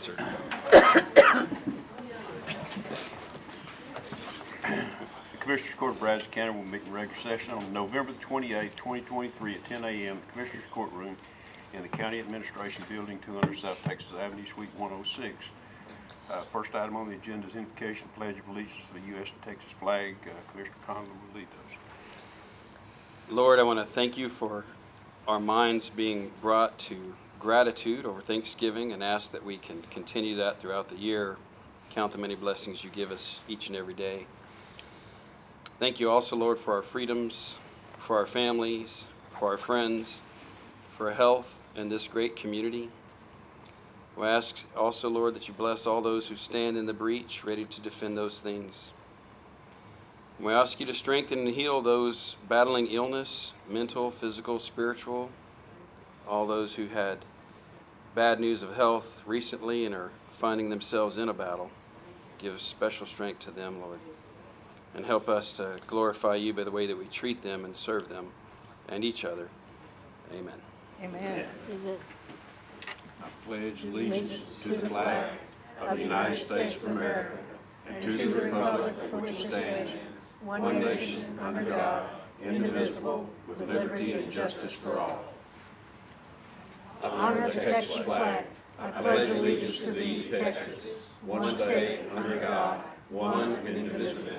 Sir. The Commissioners Court of Brazos County will meet in regular session on November 28, 2023 at 10 a.m. in the Commissioners Courtroom in the County Administration Building, 200 South Texas Avenue, Suite 106. First item on the agenda is invocation of Pledge of Allegiance to the U.S. and Texas flag. Commissioner Conlon will lead those. Lord, I want to thank you for our minds being brought to gratitude over Thanksgiving and ask that we can continue that throughout the year. Count the many blessings you give us each and every day. Thank you also, Lord, for our freedoms, for our families, for our friends, for health in this great community. We ask also, Lord, that you bless all those who stand in the breach, ready to defend those things. We ask you to strengthen and heal those battling illness, mental, physical, spiritual, all those who had bad news of health recently and are finding themselves in a battle. Give special strength to them, Lord, and help us to glorify you by the way that we treat them and serve them and each other. Amen. Amen. Amen. I pledge allegiance to the flag of the United States of America and to the republic for which it stands, one nation under God, indivisible, with liberty and justice for all. I honor the Texas flag. I pledge allegiance to thee, Texas, one state under God, one and indivisible.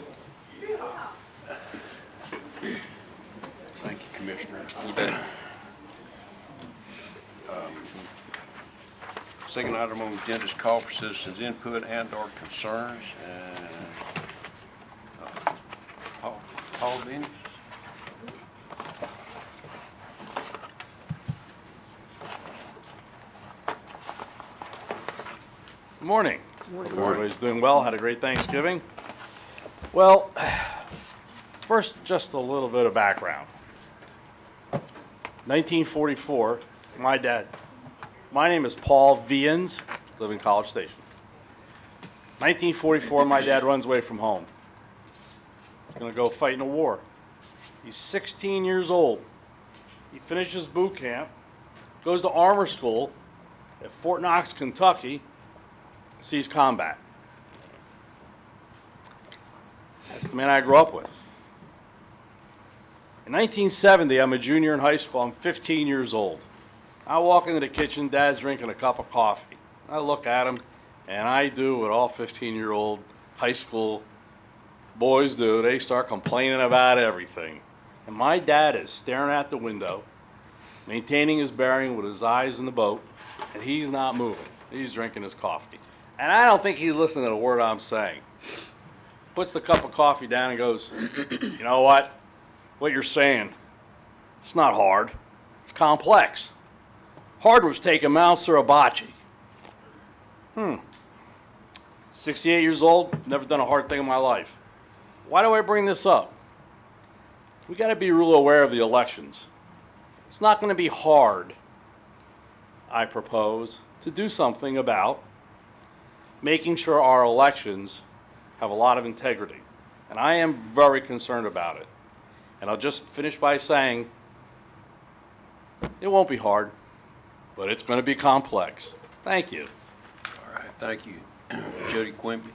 Thank you, Commissioner. You bet. Second item on the agenda is call for citizens' input and/or concerns. Paul Benny. Good morning. Good morning. Everybody's doing well. Had a great Thanksgiving. Well, first, just a little bit of background. 1944, my dad. My name is Paul Vians, live in College Station. 1944, my dad runs away from home. He's going to go fight in a war. He's 16 years old. He finishes boot camp, goes to armor school at Fort Knox, Kentucky, sees combat. That's the man I grew up with. In 1970, I'm a junior in high school. I'm 15 years old. I walk into the kitchen, Dad's drinking a cup of coffee. I look at him, and I do what all 15-year-old high school boys do. They start complaining about everything. And my dad is staring at the window, maintaining his bearing with his eyes in the boat, and he's not moving. He's drinking his coffee. And I don't think he's listening to a word I'm saying. Puts the cup of coffee down and goes, you know what? What you're saying, it's not hard. It's complex. Hard was taking Mount Suribachi. 68 years old, never done a hard thing in my life. Why do I bring this up? We got to be real aware of the elections. It's not going to be hard, I propose, to do something about making sure our elections have a lot of integrity. And I am very concerned about it. And I'll just finish by saying it won't be hard, but it's going to be complex. Thank you. All right, thank you. Jody Quimby.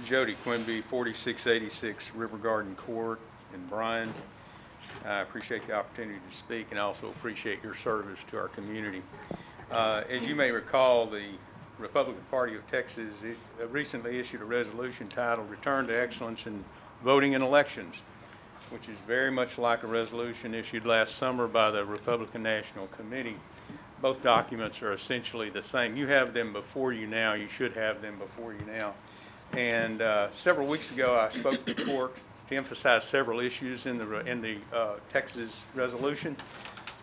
Jody Quimby, 4686 River Garden Court in Bryan. I appreciate the opportunity to speak and also appreciate your service to our community. As you may recall, the Republican Party of Texas recently issued a resolution titled Return to Excellence in Voting in Elections, which is very much like a resolution issued last summer by the Republican National Committee. Both documents are essentially the same. You have them before you now. You should have them before you now. And several weeks ago, I spoke to the court to emphasize several issues in the Texas resolution.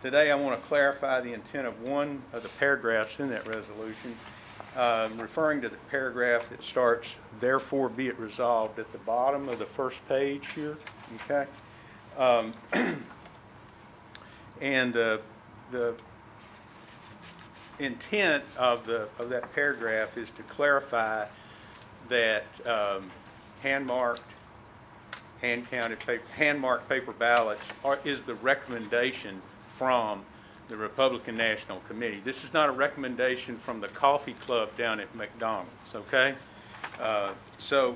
Today, I want to clarify the intent of one of the paragraphs in that resolution, referring to the paragraph that starts, "Therefore be it resolved," at the bottom of the first page here. Okay, and intent of that paragraph is to clarify that hand-marked paper ballots is the recommendation from the Republican National Committee. This is not a recommendation from the coffee club down at McDonald's, okay? So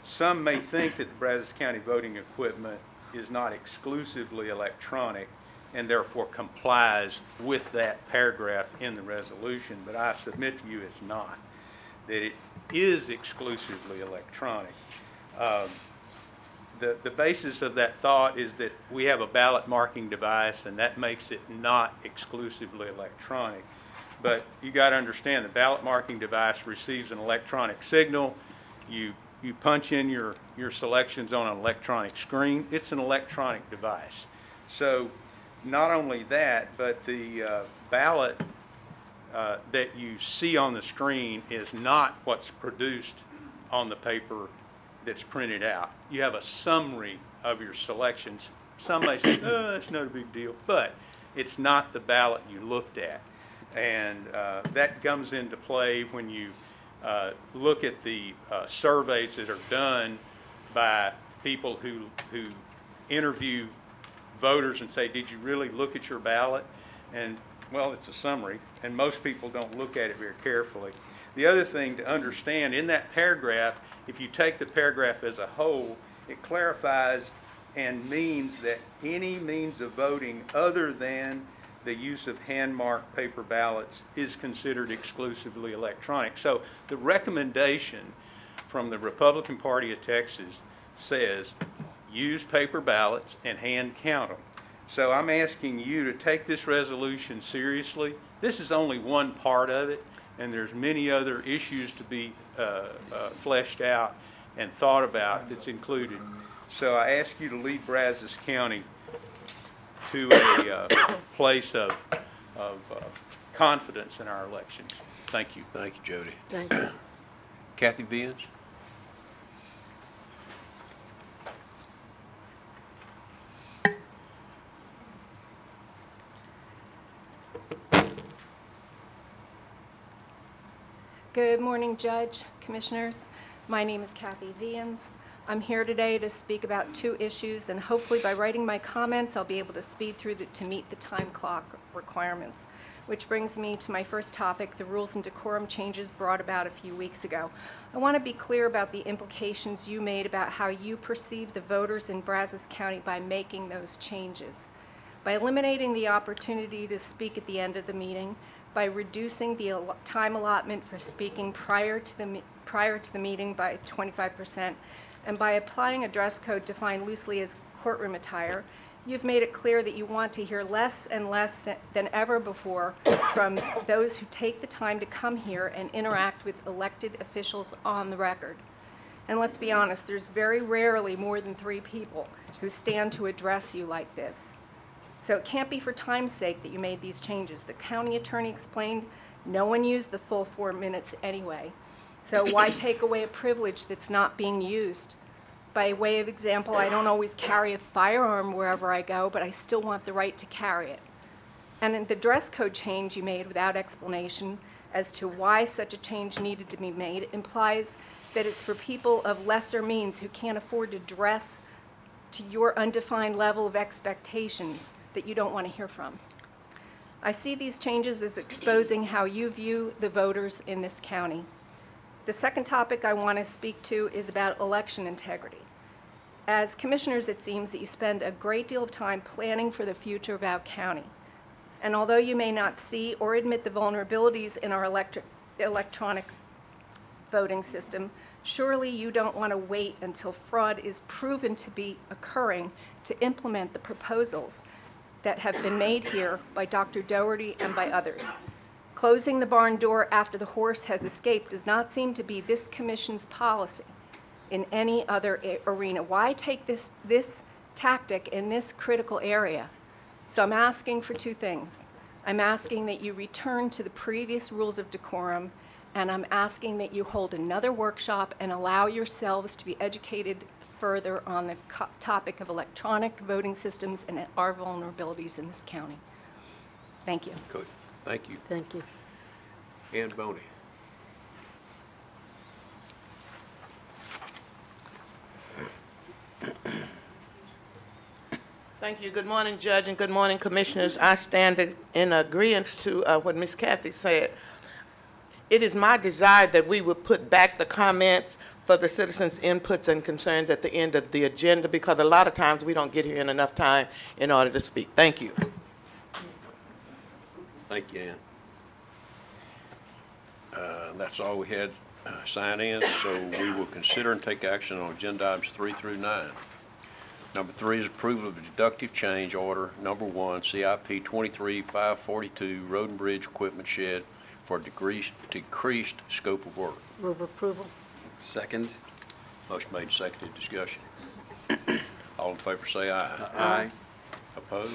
some may think that the Brazos County voting equipment is not exclusively electronic and therefore complies with that paragraph in the resolution, but I submit to you it's not, that it is exclusively electronic. The basis of that thought is that we have a ballot marking device, and that makes it not exclusively electronic. But you got to understand, the ballot marking device receives an electronic signal. You punch in your selections on an electronic screen. It's an electronic device. So not only that, but the ballot that you see on the screen is not what's produced on the paper that's printed out. You have a summary of your selections. Some may say, oh, that's not a big deal, but it's not the ballot you looked at. And that comes into play when you look at the surveys that are done by people who interview voters and say, did you really look at your ballot? And, well, it's a summary, and most people don't look at it very carefully. The other thing to understand, in that paragraph, if you take the paragraph as a whole, it clarifies and means that any means of voting other than the use of hand-marked paper ballots is considered exclusively electronic. So the recommendation from the Republican Party of Texas says use paper ballots and hand count them. So I'm asking you to take this resolution seriously. This is only one part of it, and there's many other issues to be fleshed out and thought about that's included. So I ask you to lead Brazos County to a place of confidence in our elections. Thank you. Thank you, Jody. Thank you. Kathy Vians? Good morning, Judge, Commissioners. My name is Kathy Vians. I'm here today to speak about two issues, and hopefully by writing my comments, I'll be able to speed through to meet the time clock requirements. Which brings me to my first topic, the rules and decorum changes brought about a few weeks ago. I want to be clear about the implications you made about how you perceive the voters in Brazos County by making those changes. By eliminating the opportunity to speak at the end of the meeting, by reducing the time allotment for speaking prior to the meeting by 25%, and by applying a dress code defined loosely as courtroom attire, you've made it clear that you want to hear less and less than ever before from those who take the time to come here and interact with elected officials on the record. And let's be honest, there's very rarely more than 3 people who stand to address you like this. So it can't be for time's sake that you made these changes. The county attorney explained no one used the full 4 minutes anyway. So why take away a privilege that's not being used? By way of example, I don't always carry a firearm wherever I go, but I still want the right to carry it. And in the dress code change you made without explanation as to why such a change needed to be made implies that it's for people of lesser means who can't afford to dress to your undefined level of expectations that you don't want to hear from. I see these changes as exposing how you view the voters in this county. The second topic I want to speak to is about election integrity. As commissioners, it seems that you spend a great deal of time planning for the future of our county. And although you may not see or admit the vulnerabilities in our electronic voting system, surely you don't want to wait until fraud is proven to be occurring to implement the proposals that have been made here by Dr. Doherty and by others. Closing the barn door after the horse has escaped does not seem to be this commission's policy in any other arena. Why take this tactic in this critical area? So I'm asking for 2 things. I'm asking that you return to the previous rules of decorum, and I'm asking that you hold another workshop and allow yourselves to be educated further on the topic of electronic voting systems and our vulnerabilities in this county. Thank you. Good. Thank you. Thank you. Ann Boney. Thank you. Good morning, Judge, and good morning, Commissioners. I stand in agreement to what Ms. Kathy said. It is my desire that we would put back the comments for the citizens' inputs and concerns at the end of the agenda, because a lot of times we don't get here in enough time in order to speak. Thank you. Thank you, Ann. That's all we had sign in, so we will consider and take action on agenda items 3 through 9. Number 3 is approval of the deductive change order number 1, CIP 23-542, Road and Bridge Equipment Shed for decreased scope of work. Move approval. Second. Motion made, seconded, discussion. All in favor say aye. Aye. Opposed?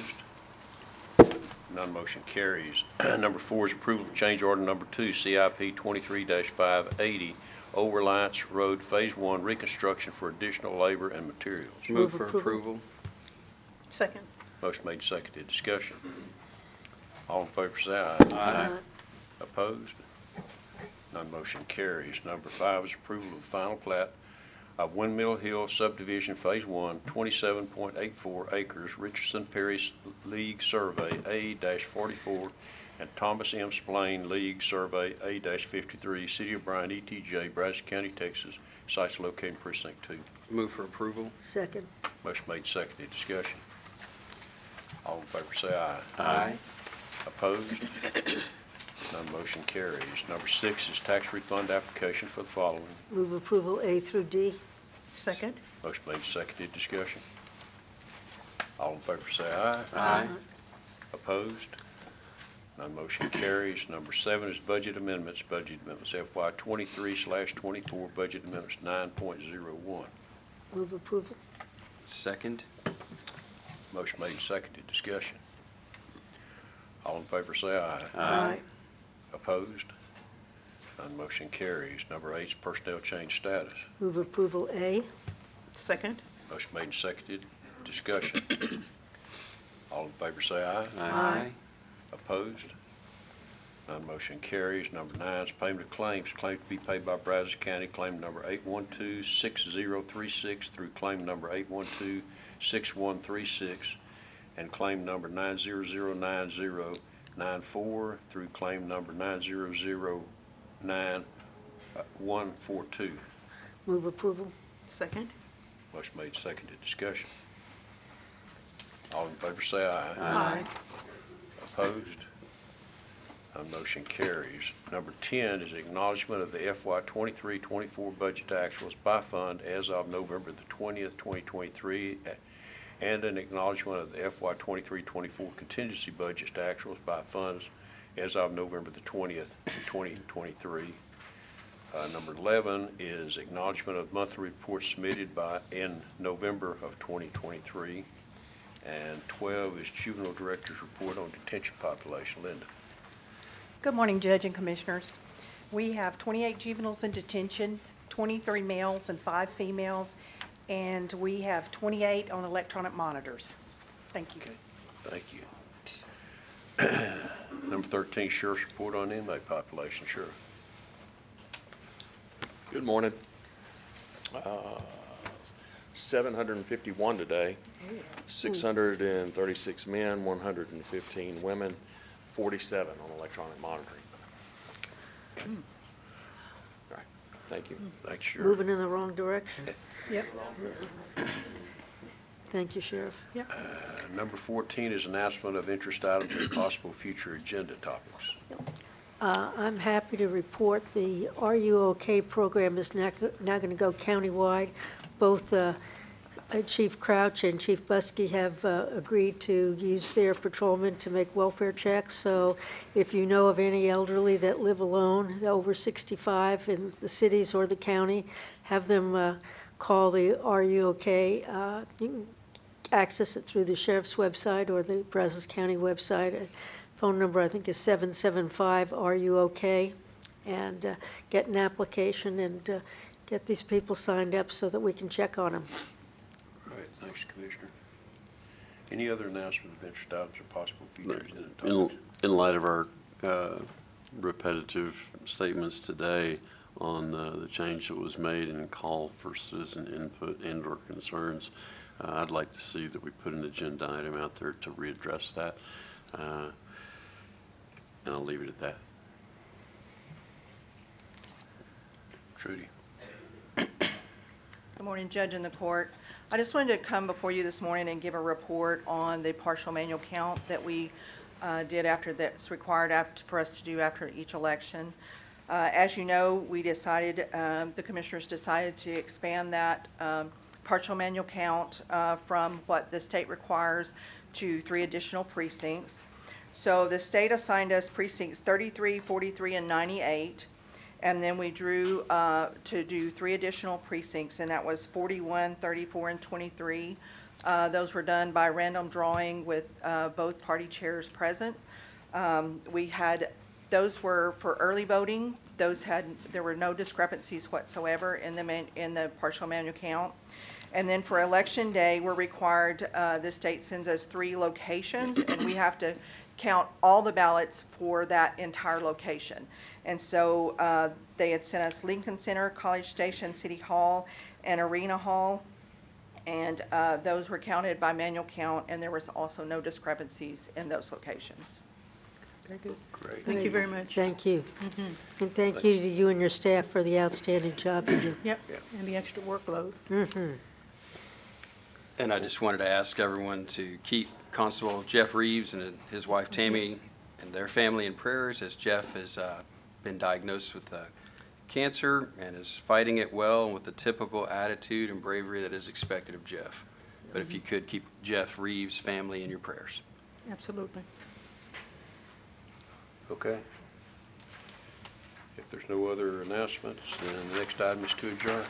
None motion carries. Number 4 is approval of change order number 2, CIP 23-580, Old Reliance Road Phase 1 reconstruction for additional labor and materials. Move Move for approval. approval. Second. Motion made, seconded, discussion. All in favor say aye. Aye. Opposed? None motion carries. Number 5 is approval of final plat of Windmill Hill Subdivision Phase 1, 27.84 acres, Richardson Perry League Survey A-44, and Thomas M. Splain League Survey A-53, City of Bryan, ETJ, Brazos County, Texas. Sites located in Precinct 2. Move for approval. Second. Motion made, seconded, discussion. All in favor say aye. Aye. Opposed? None motion carries. Number 6 is tax refund application for the following. Move approval A through D. Second. Motion made, seconded, discussion. All in favor say aye. Aye. Opposed? None motion carries. Number 7 is budget amendments. Budget amendments FY 23/24, budget amendments 9.01. Move approval. Second. Motion made, seconded, discussion. All in favor say aye. Aye. Opposed? None motion carries. Number 8 is personnel change status. Move approval A. Second. Motion made and seconded. Discussion. All in favor say aye. Aye. Opposed? None motion carries. Number 9 is payment of claims. Claim to be paid by Brazos County, claim number 812-6036 through claim number 812-6136, and claim number 9009094 through claim number 9009142. Move approval. Second. Motion made, seconded. Discussion. All in favor say aye. Aye. Opposed? None motion carries. Number 10 is acknowledgment of the FY 23-24 budget actuals by fund as of November the 20th, 2023, and an acknowledgment of the FY 23-24 contingency budgets to actuals by funds as of November the 20th, 2023. Number 11 is acknowledgment of monthly reports submitted in November of 2023. And 12 is juvenile director's report on detention population. Linda. Good morning, Judge and Commissioners. We have 28 juveniles in detention, 23 males and 5 females, and we have 28 on electronic monitors. Thank you. Okay, thank you. Number 13, Sheriff's report on inmate population. Sheriff. Good morning. 751 today, 636 men, 115 women, 47 on electronic monitoring. Okay. All right, thank you. Thanks, Sheriff. Moving in the wrong direction. Yep. Thank you, Sheriff. Number 14 is announcement of interest items and possible future agenda topics. I'm happy to report the Are You OK program is now going to go countywide. Both Chief Crouch and Chief Buskey have agreed to use their patrolmen to make welfare checks. So if you know of any elderly that live alone, over 65 in the cities or the county, have them call the Are You OK? You can access it through the sheriff's website or the Brazos County website. Phone number, I think, is 775 Are You OK? And get an application and get these people signed up so that we can check on them. All right, thanks, Commissioner. Any other announcement of interest items or possible future agenda In topics? light of our repetitive statements today on the change that was made and call for citizen input and/or concerns. I'd like to see that we put an agenda item out there to readdress that. And I'll leave it at that. Trudy. Good morning, Judge and the court. I just wanted to come before you this morning and give a report on the partial manual count that we did that's required for us to do after each election. As you know, we decided, the commissioners decided to expand that partial manual count from what the state requires to 3 additional precincts. So the state assigned us precincts 33, 43, and 98. And then we drew to do 3 additional precincts, and that was 41, 34, and 23. Those were done by random drawing with both party chairs present. Those were for early voting. There were no discrepancies whatsoever in the partial manual count. And then for election day, we're required, the state sends us 3 locations, and we have to count all the ballots for that entire location. And so they had sent us Lincoln Center, College Station, City Hall, and Arena Hall. And those were counted by manual count, and there was also no discrepancies in those locations. Very good. Great. Thank you very much. Thank you. And thank you to you and your staff for the outstanding job you do. Yep, and the extra workload. And I just wanted to ask everyone to keep Constable Jeff Reeves and his wife Tammy and their family in prayers, as Jeff has been diagnosed with cancer and is fighting it well and with the typical attitude and bravery that is expected of Jeff. But if you could keep Jeff Reeves' family in your prayers. Absolutely. Okay. If there's no other announcements, then the next item is to adjourn.